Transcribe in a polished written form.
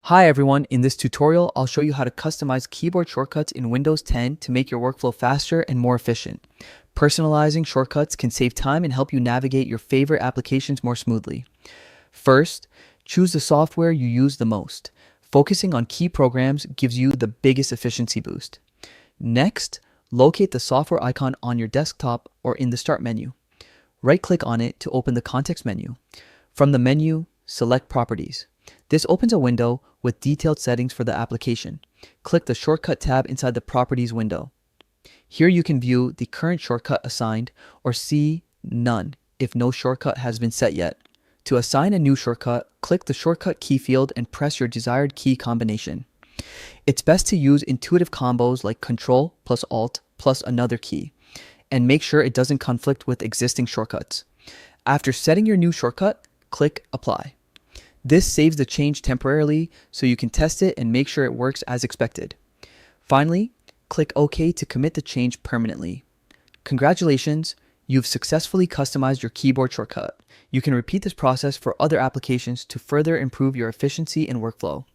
Hi everyone, in this tutorial I'll show you how to customize keyboard shortcuts in Windows 10 to make your workflow faster and more efficient. Personalizing shortcuts can save time and help you navigate your favorite applications more smoothly. First, choose the software you use the most. Focusing on key programs gives you the biggest efficiency boost. Next, locate the software icon on your desktop or in the Start menu. Right-click on it to open the context menu. From the menu, select Properties. This opens a window with detailed settings for the application. Click the Shortcut tab inside the Properties window. Here you can view the current shortcut assigned or see None if no shortcut has been set yet. To assign a new shortcut, click the Shortcut key field and press your desired key combination. It's best to use intuitive combos like Ctrl plus Alt plus another key, and make sure it doesn't conflict with existing shortcuts. After setting your new shortcut, click Apply. This saves the change temporarily so you can test it and make sure it works as expected. Finally, click OK to commit the change permanently. Congratulations, you've successfully customized your keyboard shortcut. You can repeat this process for other applications to further improve your efficiency and workflow.